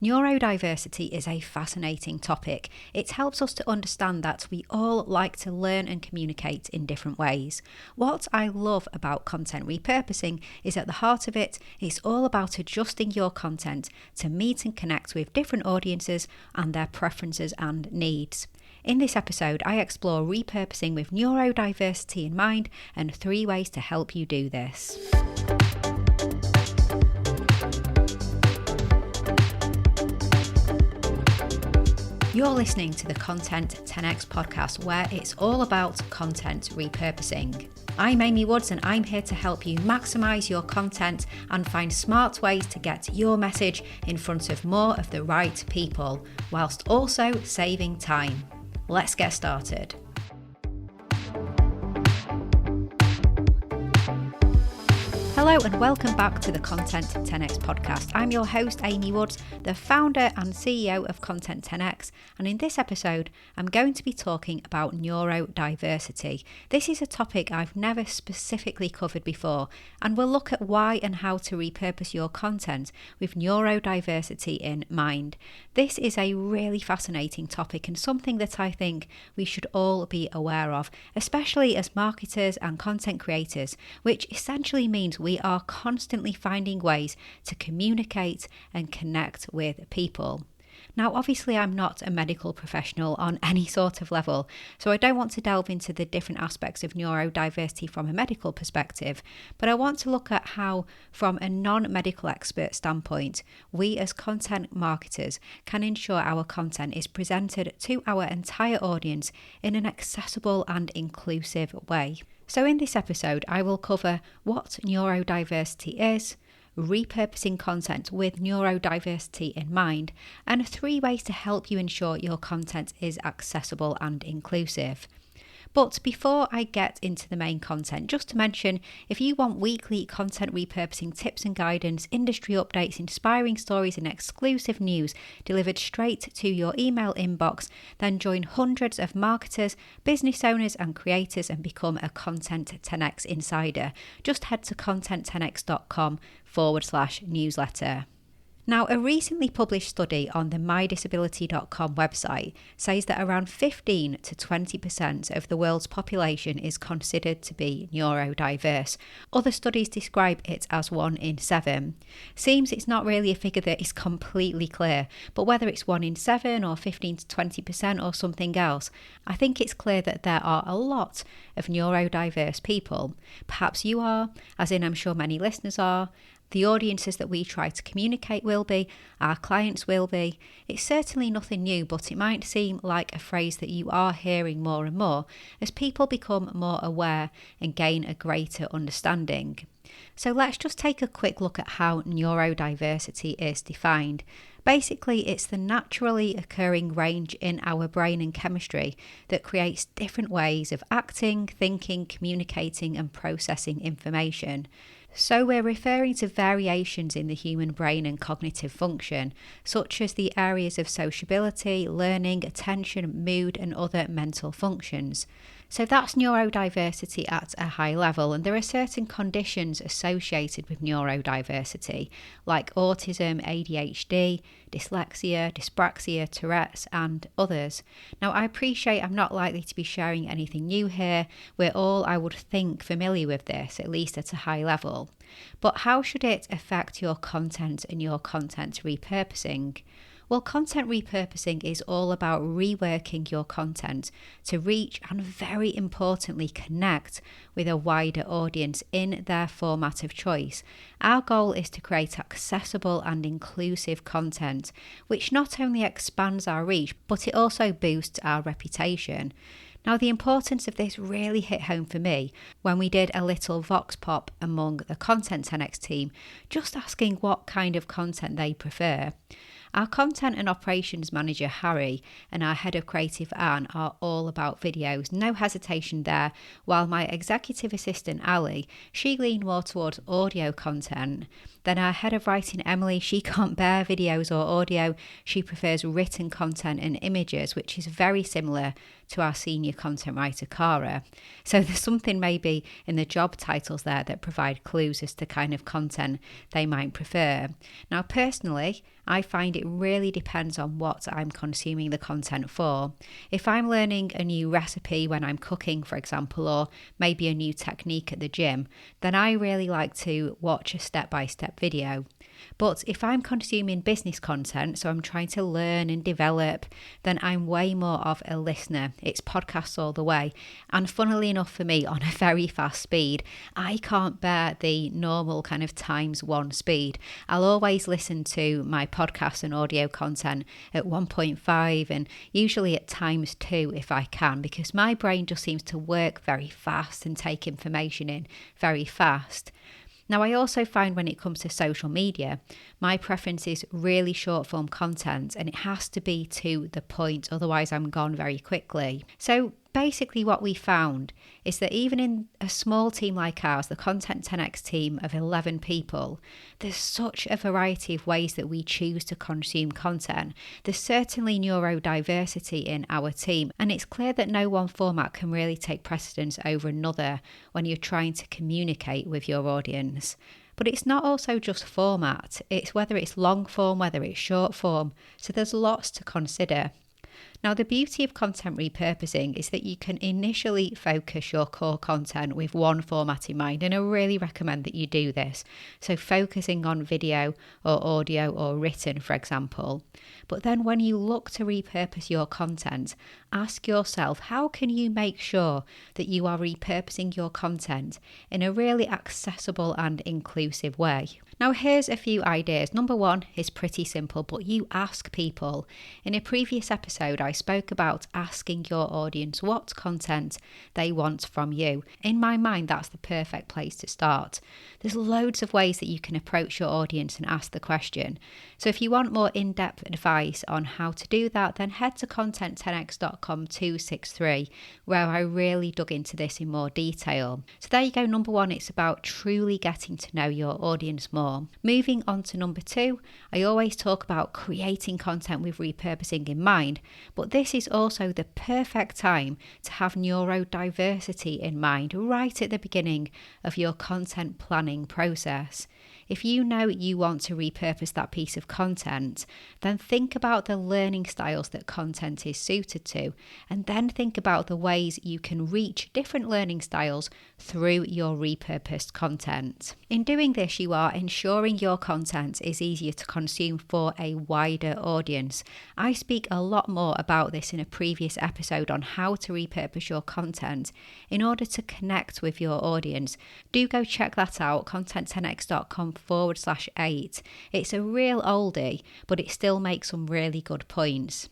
Neurodiversity is a fascinating topic. It helps us to understand that we all like to learn and communicate in different ways. What I love about content repurposing is at the heart of it, it's all about adjusting your content to meet and connect with different audiences and their preferences and needs. In this episode, I explore repurposing with neurodiversity in mind and 3 ways to help you do this. You're listening to the Content 10x podcast, where it's all about content repurposing. I'm Amy Woods and I'm here to help you maximise your content and find smart ways to get your message in front of more of the right people, whilst also saving time. Let's get started. Hello and welcome back to the Content 10x podcast. I'm your host, Amy Woods, the founder and CEO of Content 10x, and in this episode, I'm going to be talking about neurodiversity. This is a topic I've never specifically covered before, and we'll look at why and how to repurpose your content with neurodiversity in mind. This is a really fascinating topic and something that I think we should all be aware of, especially as marketers and content creators, which essentially means we are constantly finding ways to communicate and connect with people. Now, obviously, I'm not a medical professional on any sort of level, so I don't want to delve into the different aspects of neurodiversity from a medical perspective, but I want to look at how, from a non-medical expert standpoint, we as content marketers can ensure our content is presented to our entire audience in an accessible and inclusive way. So in this episode, I will cover what neurodiversity is, repurposing content with neurodiversity in mind, and 3 ways to help you ensure your content is accessible and inclusive. But before I get into the main content, just to mention, if you want weekly content repurposing tips and guidance, industry updates, inspiring stories and exclusive news delivered straight to your email inbox, then join hundreds of marketers, business owners and creators and become a Content 10x insider. Just head to content10x.com/newsletter. Now, a recently published study on the mydisability.com website says that around 15 to 20% of the world's population is considered to be neurodiverse. Other studies describe it as 1 in 7. Seems it's not really a figure that is completely clear, but whether it's 1 in 7 or 15 to 20% or something else, I think it's clear that there are a lot of neurodiverse people. Perhaps you are, as in I'm sure many listeners are. The audiences that we try to communicate will be, our clients will be. It's certainly nothing new, but it might seem like a phrase that you are hearing more and more as people become more aware and gain a greater understanding. So let's just take a quick look at how neurodiversity is defined. Basically, it's the naturally occurring range in our brain and chemistry that creates different ways of acting, thinking, communicating and processing information. So we're referring to variations in the human brain and cognitive function, such as the areas of sociability, learning, attention, mood and other mental functions. So that's neurodiversity at a high level, and there are certain conditions associated with neurodiversity, like autism, ADHD, dyslexia, dyspraxia, Tourette's and others. Now, I appreciate I'm not likely to be sharing anything new here. We're all, I would think, familiar with this, at least at a high level. But how should it affect your content and your content repurposing? Well, content repurposing is all about reworking your content to reach and, very importantly, connect with a wider audience in their format of choice. Our goal is to create accessible and inclusive content, which not only expands our reach, but it also boosts our reputation. Now, the importance of this really hit home for me when we did a little vox pop among the Content 10x team, just asking what kind of content they prefer. Our content and operations manager, Harry, and our head of creative, Anne, are all about videos, no hesitation there, while my executive assistant, Ali, she leaned more towards audio content. Then our head of writing, Emily, she can't bear videos or audio. She prefers written content and images, which is very similar to our senior content writer, Cara. So there's something maybe in the job titles there that provide clues as to kind of content they might prefer. Now, personally, I find it really depends on what I'm consuming the content for. If I'm learning a new recipe when I'm cooking, for example, or maybe a new technique at the gym, then I really like to watch a step-by-step video. But if I'm consuming business content, so I'm trying to learn and develop, then I'm way more of a listener. It's podcasts all the way. And funnily enough for me, on a very fast speed, I can't bear the normal kind of ×1 speed. I'll always listen to my podcast and audio content at 1.5 and usually at ×2 if I can, because my brain just seems to work very fast and take information in very fast. Now, I also find when it comes to social media, my preference is really short form content and it has to be to the point, otherwise I'm gone very quickly. So basically what we found is that even in a small team like ours, the Content 10x team of 11 people, there's such a variety of ways that we choose to consume content. There's certainly neurodiversity in our team, and it's clear that no one format can really take precedence over another when you're trying to communicate with your audience. But it's not also just format, it's whether it's long form, whether it's short form, so there's lots to consider. Now, the beauty of content repurposing is that you can initially focus your core content with one format in mind, and I really recommend that you do this. So focusing on video or audio or written, for example. But then when you look to repurpose your content, ask yourself, how can you make sure that you are repurposing your content in a really accessible and inclusive way? Now, here's a few ideas. Number one is pretty simple, but you ask people. In a previous episode, I spoke about asking your audience what content they want from you. In my mind, that's the perfect place to start. There's loads of ways that you can approach your audience and ask the question. So if you want more in-depth advice on how to do that, then head to content10x.com/263, where I really dug into this in more detail. So there you go. Number one, it's about truly getting to know your audience more. Moving on to number two, I always talk about creating content with repurposing in mind, but this is also the perfect time to have neurodiversity in mind right at the beginning of your content planning process. If you know you want to repurpose that piece of content, then think about the learning styles that content is suited to, and then think about the ways you can reach different learning styles through your repurposed content. In doing this, you are ensuring your content is easier to consume for a wider audience. I speak a lot more about this in a previous episode on how to repurpose your content in order to connect with your audience. Do go check that out, content10x.com/8. It's a real oldie, but it still makes some really good points.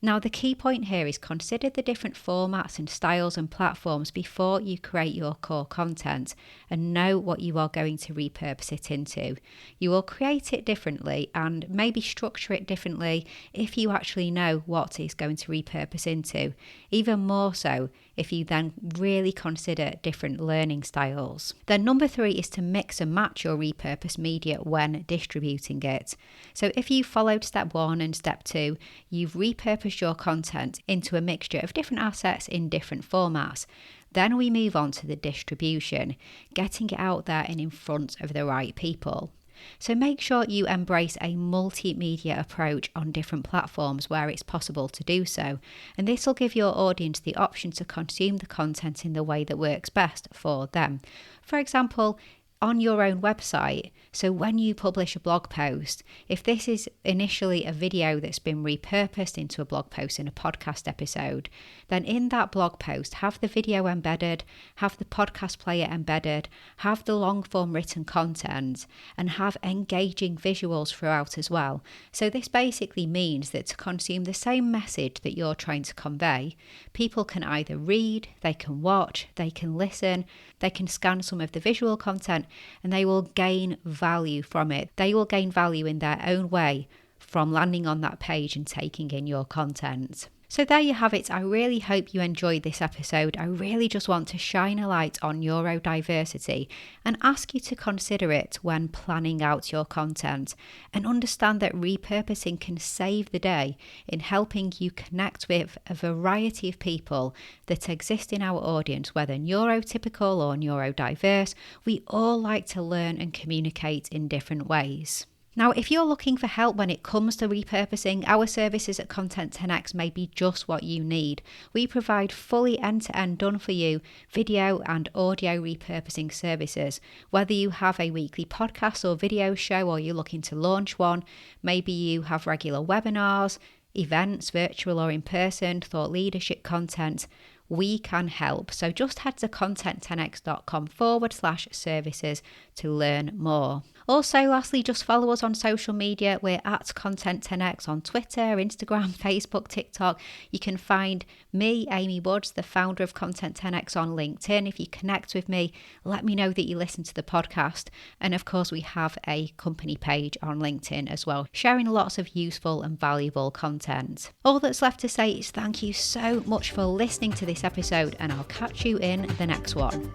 Now, the key point here is consider the different formats and styles and platforms before you create your core content and know what you are going to repurpose it into. You will create it differently and maybe structure it differently if you actually know what it's going to repurpose into. Even more so if you then really consider different learning styles. Then number three is to mix and match your repurposed media when distributing it. So if you followed step one and step two, you've repurposed your content into a mixture of different assets in different formats. Then we move on to the distribution, getting it out there and in front of the right people. So make sure you embrace a multimedia approach on different platforms where it's possible to do so. And this will give your audience the option to consume the content in the way that works best for them. For example, on your own website. So when you publish a blog post, if this is initially a video that's been repurposed into a blog post in a podcast episode, then in that blog post, have the video embedded, have the podcast player embedded, have the long form written content, and have engaging visuals throughout as well. So this basically means that to consume the same message that you're trying to convey, people can either read, they can watch, they can listen, they can scan some of the visual content, and they will gain value from it. They will gain value in their own way from landing on that page and taking in your content. So there you have it. I really hope you enjoyed this episode. I really just want to shine a light on neurodiversity and ask you to consider it when planning out your content, and understand that repurposing can save the day in helping you connect with a variety of people that exist in our audience, whether neurotypical or neurodiverse. We all like to learn and communicate in different ways. Now, if you're looking for help when it comes to repurposing, our services at Content 10x may be just what you need. We provide fully end-to-end done-for-you video and audio repurposing services. Whether you have a weekly podcast or video show, or you're looking to launch one, maybe you have regular webinars, events, virtual or in person, thought leadership content, we can help. So just head to content10x.com/services to learn more. Also, lastly, just follow us on social media. We're at Content10x on Twitter, Instagram, Facebook, TikTok. You can find me, Amy Woods, the founder of Content 10x, on LinkedIn. If you connect with me, let me know that you listen to the podcast. And of course, we have a company page on LinkedIn as well, sharing lots of useful and valuable content. All that's left to say is thank you so much for listening to this episode, and I'll catch you in the next one.